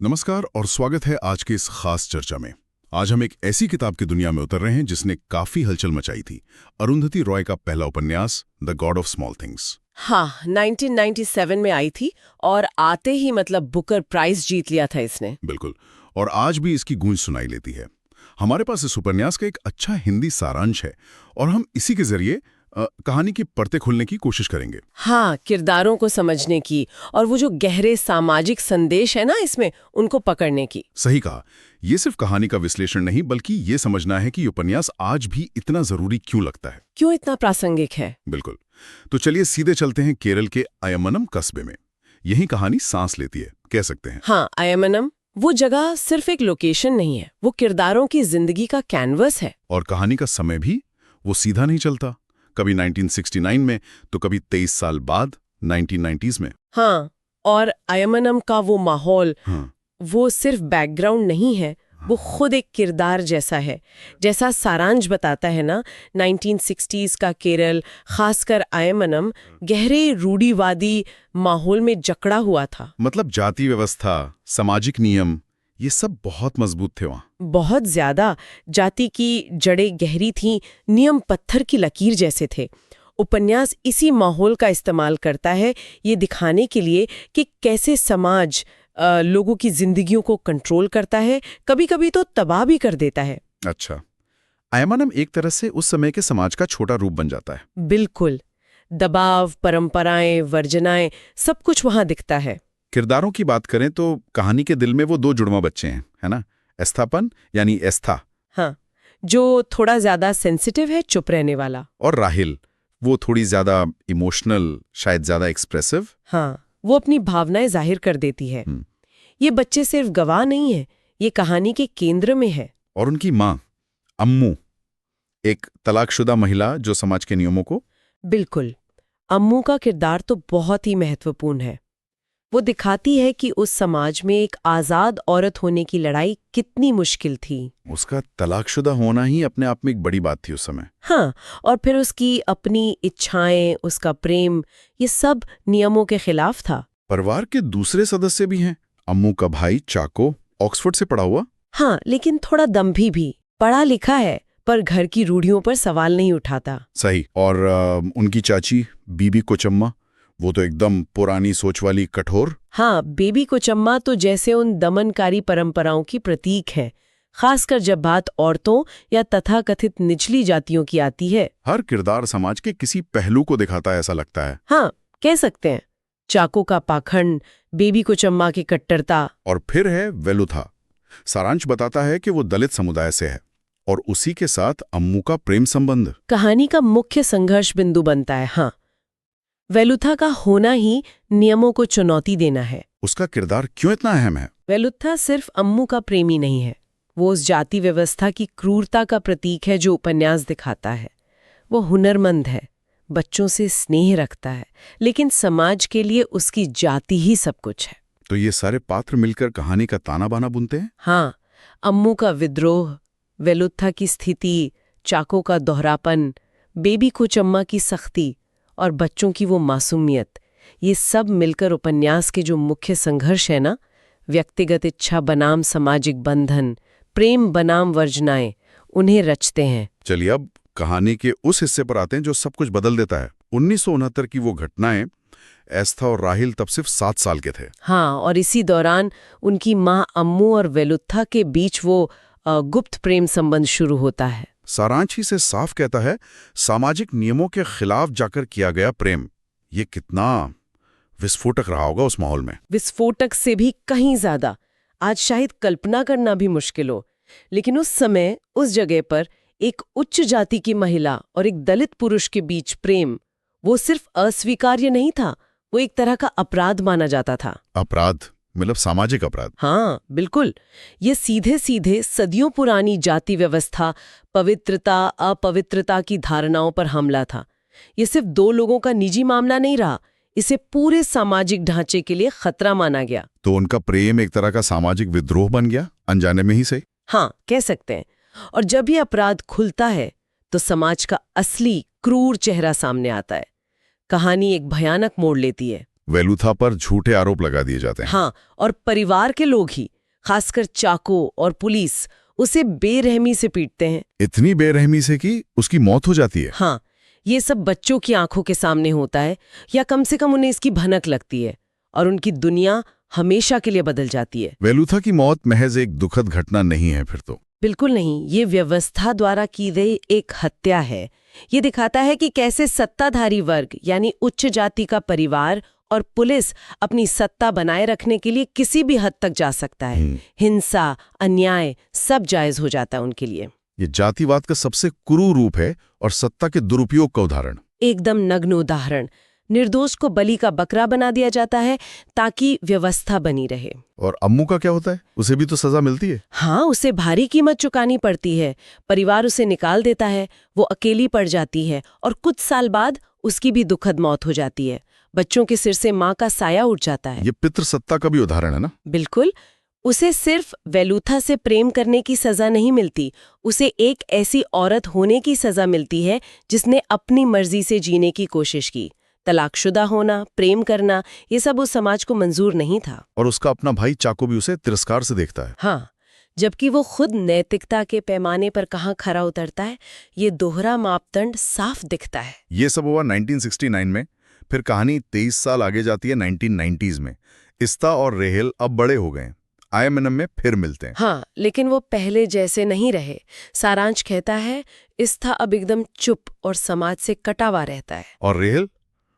नमस्कार और स्वागत है आज के इस खास चर्चा में। आज हम एक ऐसी किताब की दुनिया में उतर रहे हैं जिसने काफी हलचल मचाई थी। अरुंधति रॉय का पहला उपन्यास the God of small things. हाँ, 1997 में आई थी और आते ही बुकर प्राइज जीत लिया था इसने। बिल्कुल, और आज भी इसकी गूंज सुनाई लेती है। हमारे पास इस उपन्यास का एक अच्छा हिंदी सारांश है और हम इसी के जरिए कहानी की परतें खोलने की कोशिश करेंगे। हाँ, किरदारों को समझने की और वो जो गहरे सामाजिक संदेश है ना इसमें, उनको पकड़ने की। सही कहा, ये सिर्फ कहानी का विश्लेषण नहीं बल्कि ये समझना है कि ये उपन्यास आज भी इतना जरूरी क्यों लगता है, क्यों इतना प्रासंगिक है। बिल्कुल, तो चलिए सीधे चलते हैं केरल के अयमनम कस्बे में। यही कहानी सांस लेती है, कह सकते हैं। हाँ, अयमनम वो जगह सिर्फ एक लोकेशन नहीं है, वो किरदारों की जिंदगी का कैनवस है। और कहानी का समय भी वो सीधा नहीं चलता, कभी 1969 में तो कभी 23 साल बाद 1990s में। हाँ, और अयमनम का वो माहौल, हाँ, वो सिर्फ बैकग्राउंड नहीं है, वो खुद एक किरदार जैसा है। जैसा सारांश बताता है ना, 1960s का केरल, खासकर अयमनम, गहरे रूढ़िवादी माहौल में जकड़ा हुआ था। मतलब जाति व्यवस्था, सामाजिक नियम, ये सब बहुत मजबूत थे वहाँ। बहुत ज्यादा जाति की जड़ें गहरी थीं, नियम पत्थर की लकीर जैसे थे। उपन्यास इसी माहौल का इस्तेमाल करता है ये दिखाने के लिए कि कैसे समाज लोगों की जिंदगियों को कंट्रोल करता है, कभी-कभी तो तबाह भी कर देता है। अच्छा, अयमनम एक तरह से उस समय के समाज का छोटा रूप बन जाता है। बिल्कुल, दबाव, परंपराएं, वर्जनाएं, सब कुछ वहां दिखता है। किरदारों की बात करें तो कहानी के दिल में वो दो जुड़वा बच्चे हैं, है ना? एस्थापन यानी एस्था, हाँ, जो थोड़ा ज्यादा सेंसिटिव है, चुप रहने वाला। और राहिल, वो थोड़ी ज्यादा इमोशनल, शायद ज्यादा एक्सप्रेसिव। हाँ, वो अपनी भावनाएं जाहिर कर देती है। ये बच्चे सिर्फ गवाह नहीं है, ये कहानी के केंद्र में है। और उनकी माँ अम्मू, एक तलाकशुदा महिला जो समाज के नियमों को। बिल्कुल, अम्मू का किरदार तो बहुत ही महत्वपूर्ण है। वो दिखाती है कि उस समाज में एक आजाद औरत होने की लड़ाई कितनी मुश्किल थी। उसका तलाकशुदा होना ही अपने आप में एक बड़ी बात थी उस समय। हाँ, और फिर उसकी अपनी इच्छाएं, उसका प्रेम, ये सब नियमों के खिलाफ था। परिवार के दूसरे सदस्य भी हैं। अम्मू का भाई चाको ऑक्सफोर्ड से पढ़ा हुआ। हाँ, लेकिन थोड़ा दम्भी भी, पढ़ा लिखा है पर घर की रूढ़ियों पर सवाल नहीं उठाता। सही। और उनकी चाची बीबी कोचम्मा, वो तो एकदम पुरानी सोच वाली कठोर। हाँ, बेबी कोचम्मा तो जैसे उन दमनकारी परंपराओं की प्रतीक है, खासकर जब बात औरतों या तथाकथित निचली जातियों की आती है। हर किरदार समाज के किसी पहलू को दिखाता है, ऐसा लगता है। हाँ, कह सकते हैं। चाको का पाखंड, बेबी कोचम्मा की कट्टरता। और फिर है वेलुथा। सारांश बताता है कि वो दलित समुदाय से है और उसी के साथ अम्मू का प्रेम संबंध कहानी का मुख्य संघर्ष बिंदु बनता है। हाँ, वेलुथा का होना ही नियमों को चुनौती देना है। उसका किरदार क्यों इतना अहम है? वेलुथा सिर्फ अम्मू का प्रेमी नहीं है, वो उस जाति व्यवस्था की क्रूरता का प्रतीक है जो उपन्यास दिखाता है। वो हुनरमंद है, बच्चों से स्नेह रखता है, लेकिन समाज के लिए उसकी जाति ही सब कुछ है। तो ये सारे पात्र मिलकर कहानी का ताना बाना बुनते हैं। हाँ, अम्मू का विद्रोह, वेलुथा की स्थिति, चाको का दोहरापन, बेबी कोचम्मा की सख्ती और बच्चों की वो मासूमियत, ये सब मिलकर उपन्यास के जो मुख्य संघर्ष है ना, व्यक्तिगत इच्छा बनाम सामाजिक बंधन, प्रेम बनाम वर्जनाएं, उन्हें रचते हैं। चलिए अब कहानी के उस हिस्से पर आते हैं जो सब कुछ बदल देता है। 1969 की वो घटनाएं। एस्था और राहिल तब सिर्फ 7 साल के थे। हाँ, और इसी दौरान उनकी माँ अम्मू और वेलुथा के बीच वो गुप्त प्रेम संबंध शुरू होता है। सारांश ही से साफ कहता है, सामाजिक नियमों के खिलाफ जाकर किया गया प्रेम। ये कितना विस्फोटक रहा होगा उस माहौल में। विस्फोटक से भी कहीं ज्यादा। आज शायद कल्पना करना भी मुश्किल हो, लेकिन उस समय उस जगह पर एक उच्च जाति की महिला और एक दलित पुरुष के बीच प्रेम, वो सिर्फ अस्वीकार्य नहीं था, वो एक तरह का अपराध माना जाता था। अपराध मतलब सामाजिक अपराध। हाँ, बिल्कुल। ये सीधे सीधे सदियों पुरानी जाति व्यवस्था, पवित्रता अपवित्रता की धारणाओं पर हमला था। ये सिर्फ 2 लोगों का निजी मामला नहीं रहा, इसे पूरे सामाजिक ढांचे के लिए खतरा माना गया। तो उनका प्रेम एक तरह का सामाजिक विद्रोह बन गया, अनजाने में ही सही। हाँ, कह सकते हैं। और जब ये अपराध खुलता है तो समाज का असली क्रूर चेहरा सामने आता है। कहानी एक भयानक मोड़ लेती है। वेलुथा पर झूठे आरोप लगा दिए जाते हैं। हाँ, और परिवार के लोग ही, खासकर चाको और पुलिस, उसे बेरहमी से पीटते हैं। इतनी बेरहमी से कि उसकी मौत हो जाती है। हाँ, ये सब बच्चों की आंखों के सामने होता है, या कम से कम उन्हें इसकी भनक लगती है, और उनकी दुनिया हमेशा के लिए बदल जाती है। वेलुथा की मौत महज एक दुखद घटना नहीं है फिर तो। बिल्कुल नहीं, ये व्यवस्था द्वारा की गई एक हत्या है। ये दिखाता है कि कैसे सत्ताधारी वर्ग यानी उच्च जाति का परिवार और पुलिस अपनी सत्ता बनाए रखने के लिए किसी भी हद तक जा सकता है। हिंसा, अन्याय सब जायज हो जाता है उनके लिए। ये जातिवाद का सबसे क्रूर रूप है और सत्ता के दुरुपयोग का उदाहरण। एकदम नग्न उदाहरण। निर्दोष को बलि का बकरा बना दिया जाता है ताकि व्यवस्था बनी रहे। और अम्मू का क्या होता है? उसे भी तो सजा मिलती है। हाँ, उसे भारी कीमत चुकानी पड़ती है। परिवार उसे निकाल देता है, वो अकेली पड़ जाती है, और कुछ साल बाद उसकी भी दुखद मौत हो जाती है। बच्चों के सिर से माँ का साया उठ जाता है। ये पितृसत्ता का भी उदाहरण है ना? बिल्कुल। उसे सिर्फ वेलुथा से प्रेम करने की सजा नहीं मिलती, उसे एक ऐसी औरत होने की सजा मिलती है जिसने अपनी मर्जी से जीने की कोशिश की। तलाकशुदा होना, प्रेम करना, ये सब उस समाज को मंजूर नहीं था। और उसका अपना भाई चाको भी उसे तिरस्कार से देखता है। हाँ, जबकि वो खुद नैतिकता के पैमाने पर कहाँ खरा उतरता है, ये दोहरा मापदंड साफ दिखता है। ये सब हुआ 1969 में। फिर कहानी 23 साल आगे जाती है 1990s में। इस्ता और रेहेल अब बड़े हो गए, IMNM में फिर मिलते हैं। हाँ, लेकिन वो पहले जैसे नहीं रहे। सारांश कहता है, इस्ता अब एकदम चुप और समाज से कटा हुआ रहता है। और रेहेल,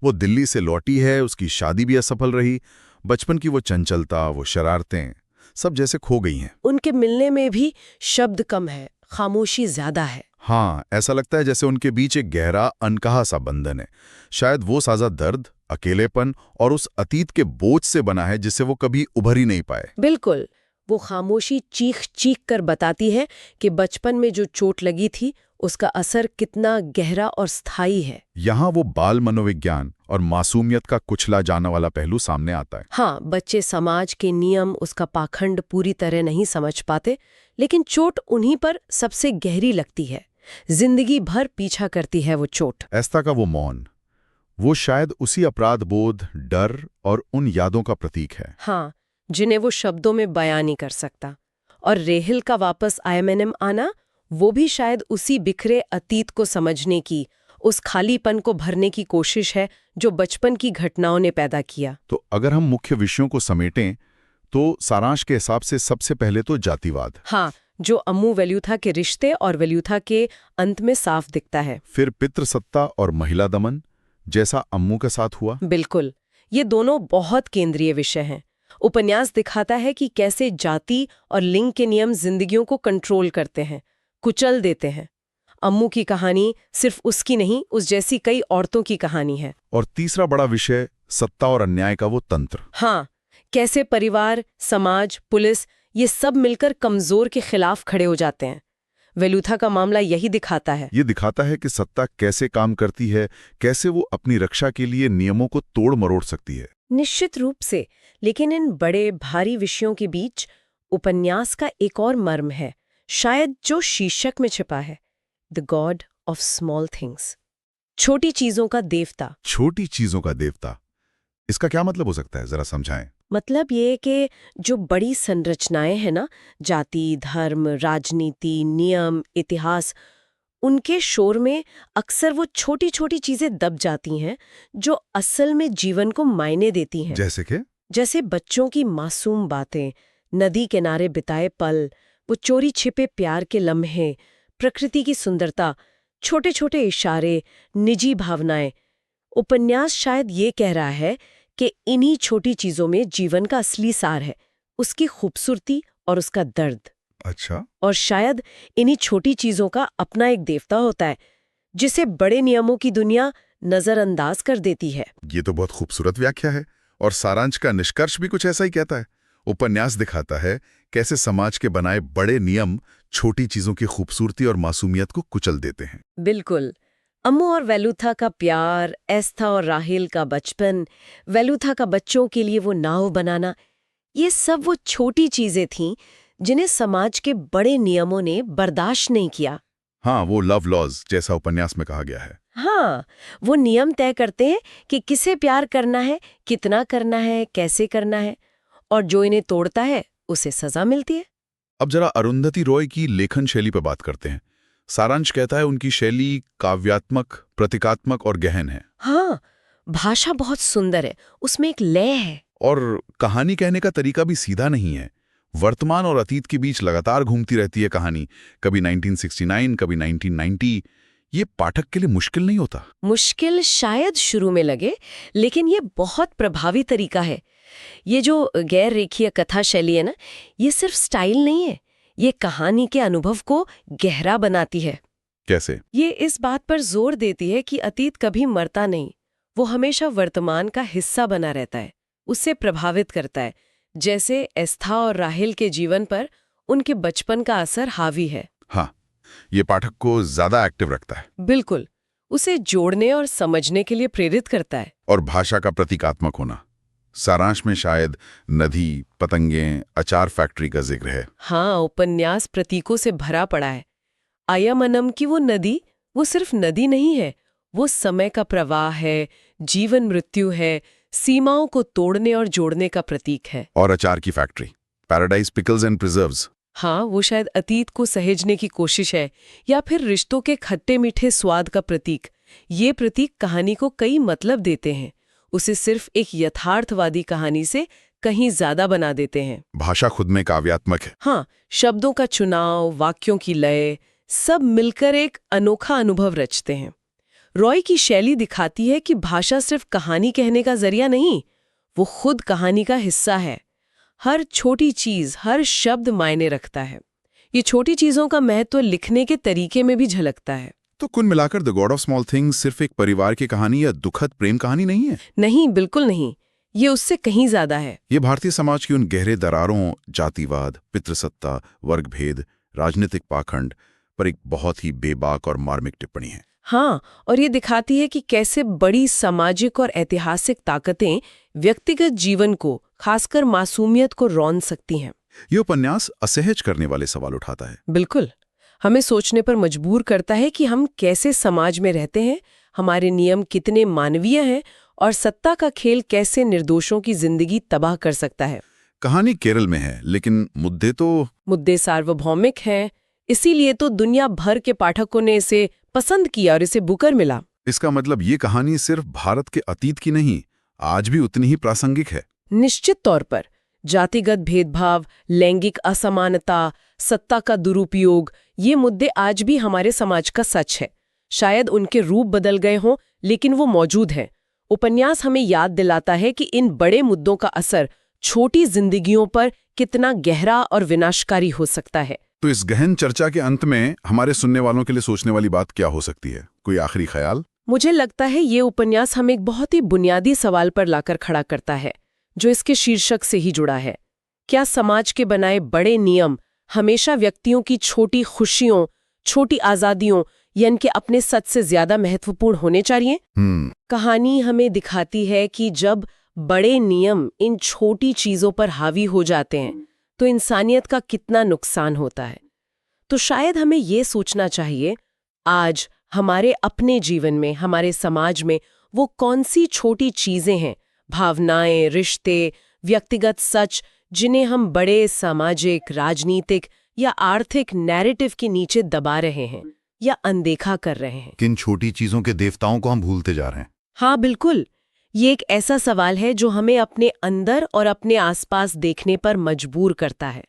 वो दिल्ली से लौटी है, उसकी शादी भी असफल रही। बचपन की वो चंचलता, वो शरारतें सब जैसे खो गई हैं। उनके मिलने में भी शब्द कम है, खामोशी ज्यादा है। हाँ, ऐसा लगता है जैसे उनके बीच एक गहरा अनकहा सा बंधन है। शायद वो साझा दर्द, अकेलेपन और उस अतीत के बोझ से बना है जिससे वो कभी उभर ही नहीं पाए। बिल्कुल। वो खामोशी चीख चीख कर बताती है कि बचपन में जो चोट लगी थी उसका असर कितना गहरा और स्थायी है। यहाँ वो बाल मनोविज्ञान और मासूमियत का कुचला जाने वाला पहलू सामने आता है। हाँ, बच्चे समाज के नियम, उसका पाखंड पूरी तरह नहीं समझ पाते, लेकिन चोट उन्हीं पर सबसे गहरी लगती है। जिंदगी भर पीछा करती है वो चोट। एस्ता का वो मौन, वो शायद उसी अपराध बोध, डर और उन यादों का प्रतीक है। हाँ, जिन्हें वो शब्दों में बयान नहीं कर सकता। और रेहिल का वापस IMNM आना, वो भी शायद उसी बिखरे अतीत को समझने की, उस खालीपन को भरने की कोशिश है जो बचपन की घटनाओं ने पैदा किया। तो अगर हम मुख्य विषयों को समेटें तो सारांश के हिसाब से सबसे पहले तो जातिवाद। हाँ, जो अम्मू वेल्यूथा के रिश्ते और वेल्यूथा के अंत में साफ दिखता है। फिर पितृसत्ता और महिला दमन, जैसा अम्मू के साथ हुआ। बिल्कुल, ये दोनों बहुत केंद्रीय विषय हैं। उपन्यास दिखाता है कि कैसे जाति और लिंग के नियम जिंदगियों को कंट्रोल करते हैं, कुचल देते हैं। अम्मू की कहानी सिर्फ उसकी नहीं, उस जैसी कई औरतों की कहानी है। और तीसरा बड़ा विषय सत्ता और अन्याय का वो तंत्र। हाँ, कैसे परिवार, समाज, पुलिस ये सब मिलकर कमजोर के खिलाफ खड़े हो जाते हैं। वेलुथा का मामला यही दिखाता है। ये दिखाता है कि सत्ता कैसे काम करती है, कैसे वो अपनी रक्षा के लिए नियमों को तोड़ मरोड़ सकती है। निश्चित रूप से, लेकिन इन बड़े भारी विषयों के बीच उपन्यास का एक और मर्म है, शायद जो शीर्षक में छिपा है, the God of small things, छोटी चीजों का देवता। छोटी चीजों का देवता, इसका क्या मतलब हो सकता है, जरा समझाएं। मतलब ये कि जो बड़ी संरचनाएं हैं ना, जाति, धर्म, राजनीति, नियम, इतिहास, उनके शोर में अक्सर वो छोटी छोटी चीजें दब जाती हैं जो असल में जीवन को मायने देती हैं। जैसे बच्चों की मासूम बातें, नदी किनारे बिताए पल, वो चोरी छिपे प्यार के लम्हे, प्रकृति की सुंदरता, छोटे छोटे इशारे, निजी भावनाएं। उपन्यास शायद ये कह रहा है कि इन्हीं छोटी चीजों में जीवन का असली सार है, उसकी खूबसूरती और उसका दर्द। अच्छा। और शायद इन्हीं छोटी चीजों का अपना एक देवता होता है जिसे बड़े नियमों की दुनिया नजरअंदाज कर देती है। ये तो बहुत खूबसूरत व्याख्या है, और सारांश का निष्कर्ष भी कुछ ऐसा ही कहता है। उपन्यास दिखाता है कैसे समाज के बनाए बड़े नियम छोटी चीजों की खूबसूरती और मासूमियत को कुचल देते हैं। बिल्कुल। अम्मू और वेलुथा का प्यार, एस्था और राहेल का बचपन, वेलुथा का बच्चों के लिए वो नाव बनाना, ये सब वो छोटी चीजें थीं जिन्हें समाज के बड़े नियमों ने बर्दाश्त नहीं किया। हाँ, वो लव लॉज जैसा उपन्यास में कहा गया है। हाँ, वो नियम तय करते हैं कि किसे प्यार करना है, कितना करना है, कैसे करना है, और जो इन्हें तोड़ता है उसे सजा मिलती है। अब जरा अरुंधति रॉय की लेखन शैली पर बात करते हैं। सारांश कहता है उनकी शैली काव्यात्मक, प्रतीकात्मक और गहन है। हाँ, भाषा बहुत सुंदर है, उसमें एक लय है। और कहानी कहने का तरीका भी सीधा नहीं है। वर्तमान और अतीत के बीच लगातार घूमती रहती है कहानी, कभी 1969, कभी 1990। ये पाठक के लिए मुश्किल नहीं होता? मुश्किल शायद शुरू में लगे, लेकिन ये बहुत प्रभावी तरीका है। ये जो गैर रेखीय कथा शैली है ना, ये सिर्फ स्टाइल नहीं है, ये कहानी के अनुभव को गहरा बनाती है। कैसे? ये इस बात पर जोर देती है कि अतीत कभी मरता नहीं, वो हमेशा वर्तमान का हिस्सा बना रहता है, उससे प्रभावित करता है। जैसे एस्था और राहेल के जीवन पर उनके बचपन का असर हावी है। हाँ, ये पाठक को ज्यादा एक्टिव रखता है। बिल्कुल, उसे जोड़ने और समझने के लिए प्रेरित करता है। और भाषा का प्रतीकात्मक होना, सारांश में शायद नदी, पतंगें, अचार फैक्ट्री का जिक्र है। हाँ, उपन्यास प्रतीकों से भरा पड़ा है। अयमनम की वो नदी, वो सिर्फ नदी नहीं है, वो समय का प्रवाह है, जीवन मृत्यु है, सीमाओं को तोड़ने और जोड़ने का प्रतीक है। और अचार की factory, paradise pickles and preserves. हाँ, वो शायद अतीत को सहेजने की कोशिश है, या फिर रिश्तों के खट्टे मीठे स्वाद का प्रतीक। ये प्रतीक कहानी को कई मतलब देते हैं, उसे सिर्फ एक यथार्थवादी कहानी से कहीं ज्यादा बना देते हैं। भाषा खुद में काव्यात्मक है। हाँ, शब्दों का चुनाव, वाक्यों की लय, सब मिलकर एक अनोखा अनुभव रचते हैं। रॉय की शैली दिखाती है कि भाषा सिर्फ कहानी कहने का जरिया नहीं, वो खुद कहानी का हिस्सा है। हर छोटी चीज, हर शब्द मायने रखता है। ये छोटी चीजों का महत्व लिखने के तरीके में भी झलकता है। तो कुल मिलाकर the God of small things सिर्फ एक परिवार की कहानी या दुखद प्रेम कहानी नहीं है। नहीं, बिल्कुल नहीं, ये उससे कहीं ज्यादा है। ये भारतीय समाज की उन गहरे दरारों, जातिवाद, पितृसत्ता, वर्गभेद, राजनीतिक पाखंड पर एक बहुत ही बेबाक और मार्मिक टिप्पणी है। हाँ, और ये दिखाती है कि कैसे बड़ी सामाजिक और ऐतिहासिक ताकतें व्यक्तिगत जीवन को, खासकर मासूमियत को रौंद सकती हैं। ये उपन्यास असहज करने वाले सवाल उठाता है। बिल्कुल, हमें सोचने पर मजबूर करता है कि हम कैसे समाज में रहते हैं, हमारे नियम कितने मानवीय हैं, और सत्ता का खेल कैसे निर्दोषों की जिंदगी तबाह कर सकता है। कहानी केरल में है, लेकिन मुद्दे सार्वभौमिक हैं, इसीलिए तो दुनिया भर के पाठकों ने इसे पसंद किया और इसे बुकर मिला। इसका मतलब ये कहानी सिर्फ भारत के अतीत की नहीं, आज भी उतनी ही प्रासंगिक है। निश्चित तौर पर जातिगत भेदभाव, लैंगिक असमानता, सत्ता का दुरुपयोग, ये मुद्दे आज भी हमारे समाज का सच है। शायद उनके रूप बदल गए हों, लेकिन वो मौजूद हैं। उपन्यास हमें याद दिलाता है कि इन बड़े मुद्दों का असर छोटी जिंदगियों पर कितना गहरा और विनाशकारी हो सकता है। तो इस गहन चर्चा के अंत में हमारे सुनने वालों के लिए सोचने वाली बात क्या हो सकती है? कोई आखिरी ख्याल? मुझे लगता है ये उपन्यास हमें एक बहुत ही बुनियादी सवाल पर लाकर खड़ा करता है, जो इसके शीर्षक से ही जुड़ा है। क्या समाज के बनाए बड़े नियम हमेशा व्यक्तियों की छोटी खुशियों, छोटी आजादियों या इनके अपने सच से ज्यादा महत्वपूर्ण होने चाहिए? कहानी हमें दिखाती है कि जब बड़े नियम इन छोटी चीजों पर हावी हो जाते हैं, तो इंसानियत का कितना नुकसान होता है। तो शायद हमें ये सोचना चाहिए, आज हमारे अपने जीवन में, हमारे समाज में वो कौन सी छोटी चीजें हैं, भावनाएं, रिश्ते, व्यक्तिगत सच, जिन्हें हम बड़े सामाजिक, राजनीतिक या आर्थिक नैरेटिव के नीचे दबा रहे हैं या अनदेखा कर रहे हैं। किन छोटी चीजों के देवताओं को हम भूलते जा रहे हैं? हाँ, बिल्कुल। ये एक ऐसा सवाल है जो हमें अपने अंदर और अपने आसपास देखने पर मजबूर करता है।